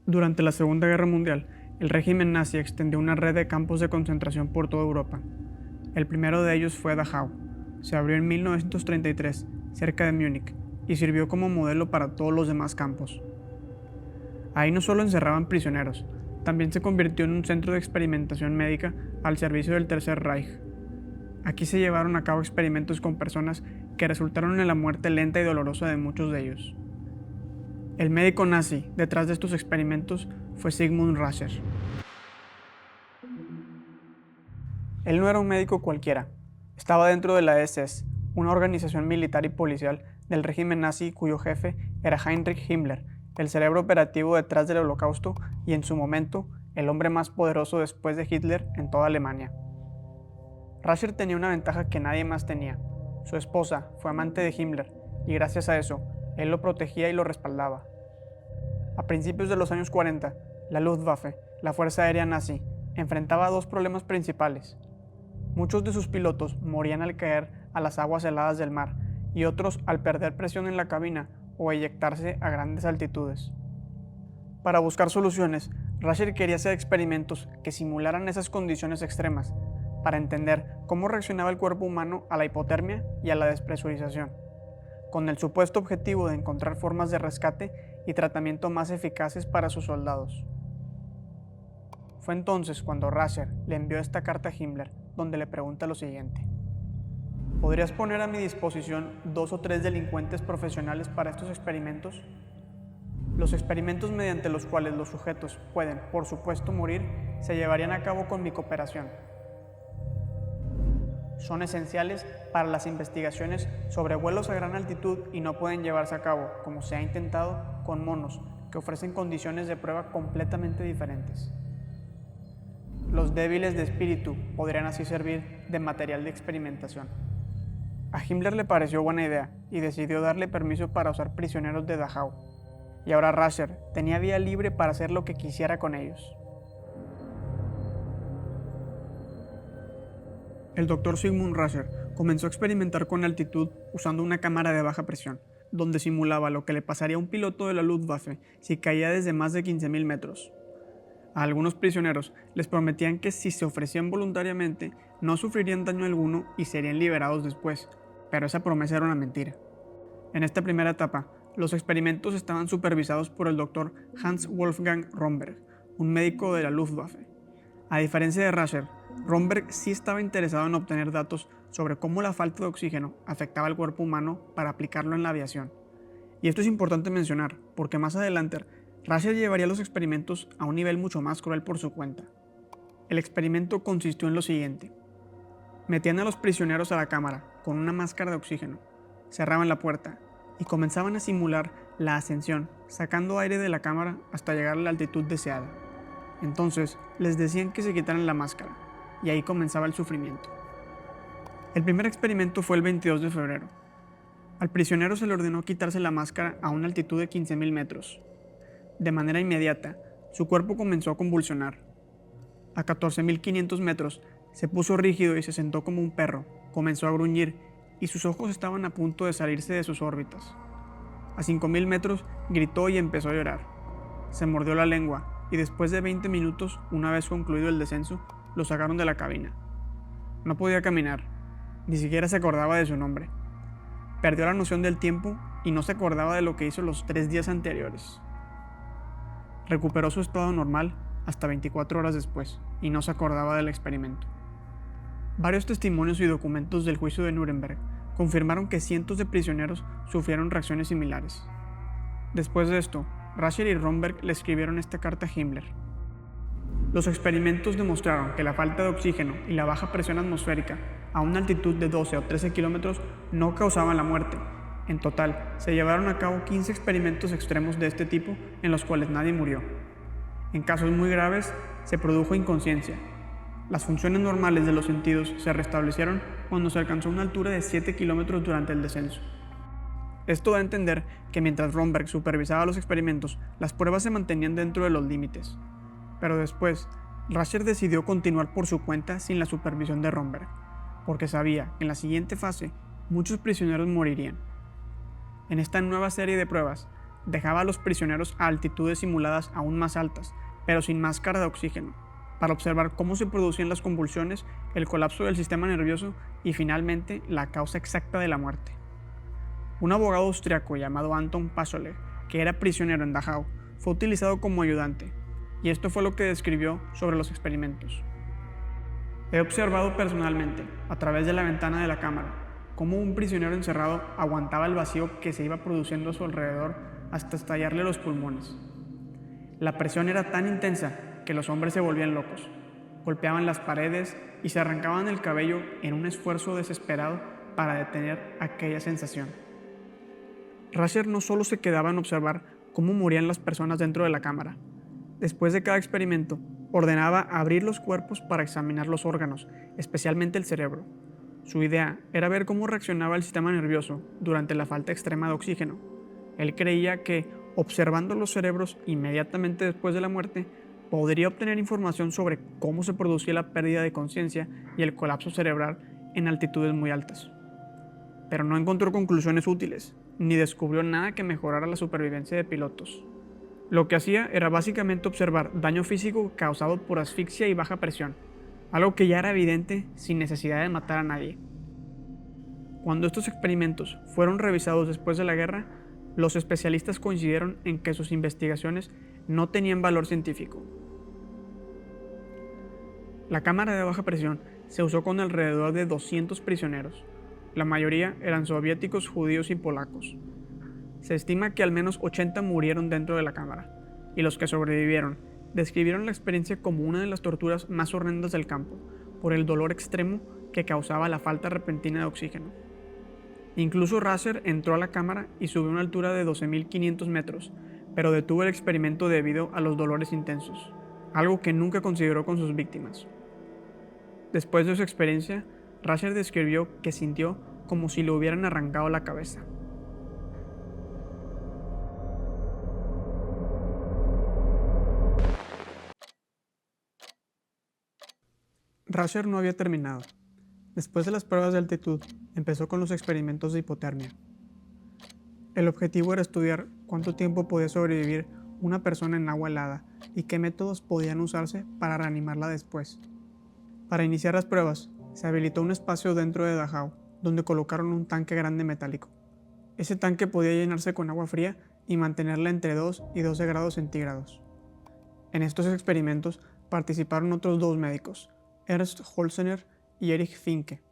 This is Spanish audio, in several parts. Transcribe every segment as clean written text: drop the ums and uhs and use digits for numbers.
Durante la Segunda Guerra Mundial, el régimen nazi extendió una red de campos de concentración por toda Europa. El primero de ellos fue Dachau. Se abrió en 1933, cerca de Múnich, y sirvió como modelo para todos los demás campos. Ahí no solo encerraban prisioneros, también se convirtió en un centro de experimentación médica al servicio del Tercer Reich. Aquí se llevaron a cabo experimentos con personas que resultaron en la muerte lenta y dolorosa de muchos de ellos. El médico nazi detrás de estos experimentos fue Sigmund Rascher. Él no era un médico cualquiera, estaba dentro de la SS, una organización militar y policial del régimen nazi cuyo jefe era Heinrich Himmler, el cerebro operativo detrás del Holocausto y en su momento el hombre más poderoso después de Hitler en toda Alemania. Rascher tenía una ventaja que nadie más tenía. Su esposa fue amante de Himmler y gracias a eso, él lo protegía y lo respaldaba. A principios de los años 40, la Luftwaffe, la Fuerza Aérea Nazi, enfrentaba dos problemas principales. Muchos de sus pilotos morían al caer a las aguas heladas del mar y otros al perder presión en la cabina o eyectarse a grandes altitudes. Para buscar soluciones, Rascher quería hacer experimentos que simularan esas condiciones extremas para entender cómo reaccionaba el cuerpo humano a la hipotermia y a la despresurización, con el supuesto objetivo de encontrar formas de rescate y tratamiento más eficaces para sus soldados. Fue entonces cuando Rascher le envió esta carta a Himmler, donde le pregunta lo siguiente: ¿podrías poner a mi disposición 2 o 3 delincuentes profesionales para estos experimentos? Los experimentos mediante los cuales los sujetos pueden, por supuesto, morir, se llevarían a cabo con mi cooperación. Son esenciales para las investigaciones sobre vuelos a gran altitud y no pueden llevarse a cabo, como se ha intentado, con monos, que ofrecen condiciones de prueba completamente diferentes. Los débiles de espíritu podrían así servir de material de experimentación. A Himmler le pareció buena idea y decidió darle permiso para usar prisioneros de Dachau. Y ahora Rascher tenía vía libre para hacer lo que quisiera con ellos. El doctor Sigmund Rascher comenzó a experimentar con altitud usando una cámara de baja presión, donde simulaba lo que le pasaría a un piloto de la Luftwaffe si caía desde más de 15.000 metros. A algunos prisioneros les prometían que si se ofrecían voluntariamente no sufrirían daño alguno y serían liberados después, pero esa promesa era una mentira. En esta primera etapa, los experimentos estaban supervisados por el doctor Hans Wolfgang Romberg, un médico de la Luftwaffe. A diferencia de Rascher, Romberg sí estaba interesado en obtener datos sobre cómo la falta de oxígeno afectaba al cuerpo humano para aplicarlo en la aviación. Y esto es importante mencionar, porque más adelante Rascher llevaría los experimentos a un nivel mucho más cruel por su cuenta. El experimento consistió en lo siguiente: metían a los prisioneros a la cámara con una máscara de oxígeno, cerraban la puerta y comenzaban a simular la ascensión, sacando aire de la cámara hasta llegar a la altitud deseada. Entonces les decían que se quitaran la máscara, y ahí comenzaba el sufrimiento. El primer experimento fue el 22 de febrero. Al prisionero se le ordenó quitarse la máscara a una altitud de 15.000 metros. De manera inmediata, su cuerpo comenzó a convulsionar. A 14.500 metros, se puso rígido y se sentó como un perro, comenzó a gruñir y sus ojos estaban a punto de salirse de sus órbitas. A 5.000 metros, gritó y empezó a llorar. Se mordió la lengua y después de 20 minutos, una vez concluido el descenso, lo sacaron de la cabina. No podía caminar, ni siquiera se acordaba de su nombre. Perdió la noción del tiempo y no se acordaba de lo que hizo los 3 días anteriores. Recuperó su estado normal hasta 24 horas después y no se acordaba del experimento. Varios testimonios y documentos del juicio de Nuremberg confirmaron que cientos de prisioneros sufrieron reacciones similares. Después de esto, Rascher y Romberg le escribieron esta carta a Himmler. Los experimentos demostraron que la falta de oxígeno y la baja presión atmosférica a una altitud de 12 o 13 kilómetros no causaban la muerte. En total, se llevaron a cabo 15 experimentos extremos de este tipo en los cuales nadie murió. En casos muy graves, se produjo inconsciencia. Las funciones normales de los sentidos se restablecieron cuando se alcanzó una altura de 7 kilómetros durante el descenso. Esto da a entender que mientras Romberg supervisaba los experimentos, las pruebas se mantenían dentro de los límites. Pero después, Rascher decidió continuar por su cuenta sin la supervisión de Romberg, porque sabía que en la siguiente fase muchos prisioneros morirían. En esta nueva serie de pruebas, dejaba a los prisioneros a altitudes simuladas aún más altas, pero sin máscara de oxígeno, para observar cómo se producían las convulsiones, el colapso del sistema nervioso y finalmente la causa exacta de la muerte. Un abogado austriaco llamado Anton Passoler, que era prisionero en Dachau, fue utilizado como ayudante, y esto fue lo que describió sobre los experimentos. He observado personalmente, a través de la ventana de la cámara, cómo un prisionero encerrado aguantaba el vacío que se iba produciendo a su alrededor hasta estallarle los pulmones. La presión era tan intensa que los hombres se volvían locos, golpeaban las paredes y se arrancaban el cabello en un esfuerzo desesperado para detener aquella sensación. Rasher no solo se quedaba en observar cómo morían las personas dentro de la cámara. Después de cada experimento, ordenaba abrir los cuerpos para examinar los órganos, especialmente el cerebro. Su idea era ver cómo reaccionaba el sistema nervioso durante la falta extrema de oxígeno. Él creía que, observando los cerebros inmediatamente después de la muerte, podría obtener información sobre cómo se producía la pérdida de conciencia y el colapso cerebral en altitudes muy altas. Pero no encontró conclusiones útiles, ni descubrió nada que mejorara la supervivencia de pilotos. Lo que hacía era básicamente observar daño físico causado por asfixia y baja presión, algo que ya era evidente sin necesidad de matar a nadie. Cuando estos experimentos fueron revisados después de la guerra, los especialistas coincidieron en que sus investigaciones no tenían valor científico. La cámara de baja presión se usó con alrededor de 200 prisioneros. La mayoría eran soviéticos, judíos y polacos. Se estima que al menos 80 murieron dentro de la cámara, y los que sobrevivieron describieron la experiencia como una de las torturas más horrendas del campo, por el dolor extremo que causaba la falta repentina de oxígeno. Incluso Rasher entró a la cámara y subió a una altura de 12.500 metros, pero detuvo el experimento debido a los dolores intensos, algo que nunca consideró con sus víctimas. Después de su experiencia, Rasher describió que sintió como si le hubieran arrancado la cabeza. Rasher no había terminado. Después de las pruebas de altitud, empezó con los experimentos de hipotermia. El objetivo era estudiar cuánto tiempo podía sobrevivir una persona en agua helada y qué métodos podían usarse para reanimarla después. Para iniciar las pruebas, se habilitó un espacio dentro de Dachau, donde colocaron un tanque grande metálico. Ese tanque podía llenarse con agua fría y mantenerla entre 2 y 12 grados centígrados. En estos experimentos participaron otros 2 médicos, Ernst Holzener y Erich Finke.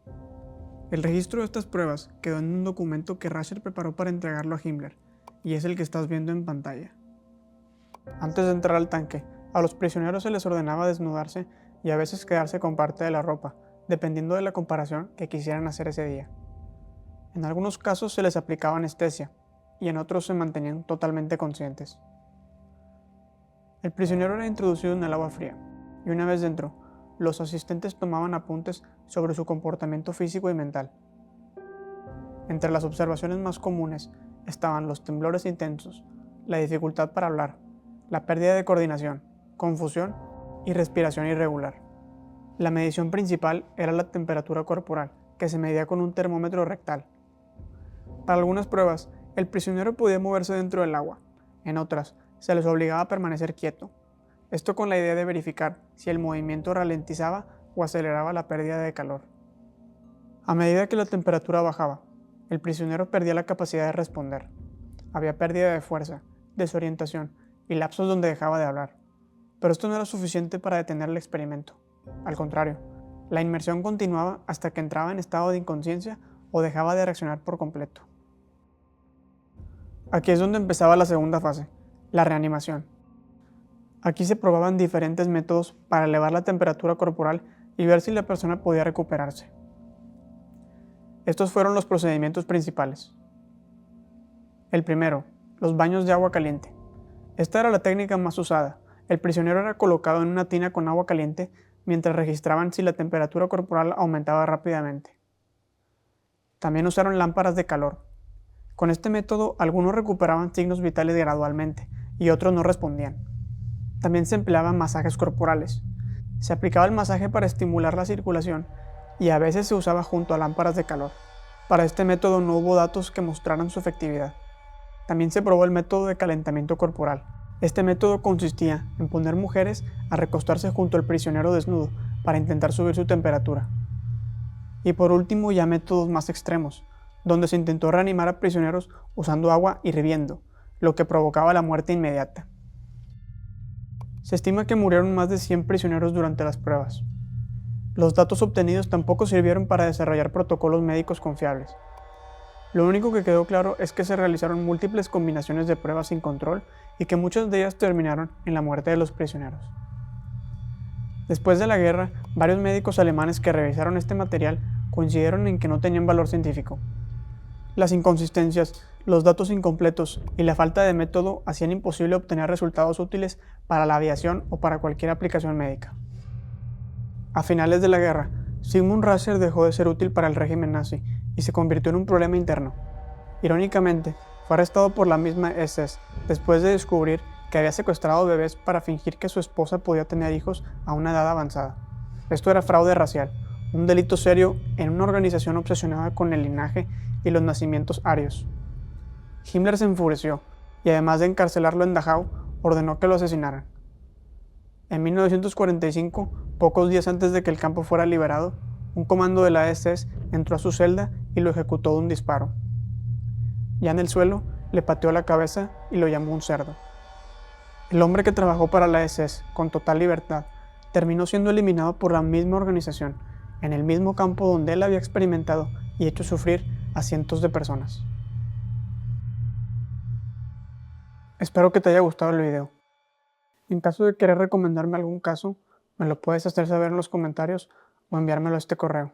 El registro de estas pruebas quedó en un documento que Rasher preparó para entregarlo a Himmler, y es el que estás viendo en pantalla. Antes de entrar al tanque, a los prisioneros se les ordenaba desnudarse y a veces quedarse con parte de la ropa, dependiendo de la comparación que quisieran hacer ese día. En algunos casos se les aplicaba anestesia, y en otros se mantenían totalmente conscientes. El prisionero era introducido en el agua fría, y una vez dentro, los asistentes tomaban apuntes sobre su comportamiento físico y mental. Entre las observaciones más comunes estaban los temblores intensos, la dificultad para hablar, la pérdida de coordinación, confusión y respiración irregular. La medición principal era la temperatura corporal, que se medía con un termómetro rectal. Para algunas pruebas, el prisionero podía moverse dentro del agua. En otras, se les obligaba a permanecer quieto. Esto con la idea de verificar si el movimiento ralentizaba o aceleraba la pérdida de calor. A medida que la temperatura bajaba, el prisionero perdía la capacidad de responder. Había pérdida de fuerza, desorientación y lapsos donde dejaba de hablar. Pero esto no era suficiente para detener el experimento. Al contrario, la inmersión continuaba hasta que entraba en estado de inconsciencia o dejaba de reaccionar por completo. Aquí es donde empezaba la segunda fase, la reanimación. Aquí se probaban diferentes métodos para elevar la temperatura corporal y ver si la persona podía recuperarse. Estos fueron los procedimientos principales. El primero, los baños de agua caliente. Esta era la técnica más usada. El prisionero era colocado en una tina con agua caliente mientras registraban si la temperatura corporal aumentaba rápidamente. También usaron lámparas de calor. Con este método, algunos recuperaban signos vitales gradualmente y otros no respondían. También se empleaban masajes corporales. Se aplicaba el masaje para estimular la circulación y a veces se usaba junto a lámparas de calor. Para este método no hubo datos que mostraran su efectividad. También se probó el método de calentamiento corporal. Este método consistía en poner mujeres a recostarse junto al prisionero desnudo para intentar subir su temperatura. Y por último, ya métodos más extremos, donde se intentó reanimar a prisioneros usando agua hirviendo, lo que provocaba la muerte inmediata. Se estima que murieron más de 100 prisioneros durante las pruebas. Los datos obtenidos tampoco sirvieron para desarrollar protocolos médicos confiables. Lo único que quedó claro es que se realizaron múltiples combinaciones de pruebas sin control y que muchas de ellas terminaron en la muerte de los prisioneros. Después de la guerra, varios médicos alemanes que revisaron este material coincidieron en que no tenían valor científico. Las inconsistencias, los datos incompletos y la falta de método hacían imposible obtener resultados útiles para la aviación o para cualquier aplicación médica. A finales de la guerra, Sigmund Rascher dejó de ser útil para el régimen nazi y se convirtió en un problema interno. Irónicamente, fue arrestado por la misma SS después de descubrir que había secuestrado bebés para fingir que su esposa podía tener hijos a una edad avanzada. Esto era fraude racial, un delito serio en una organización obsesionada con el linaje y los nacimientos arios. Himmler se enfureció y, además de encarcelarlo en Dachau, ordenó que lo asesinaran. En 1945, pocos días antes de que el campo fuera liberado, un comando de la SS entró a su celda y lo ejecutó de un disparo. Ya en el suelo, le pateó la cabeza y lo llamó un cerdo. El hombre que trabajó para la SS con total libertad terminó siendo eliminado por la misma organización, en el mismo campo donde él había experimentado y hecho sufrir a cientos de personas. Espero que te haya gustado el video. En caso de querer recomendarme algún caso, me lo puedes hacer saber en los comentarios o enviármelo a este correo.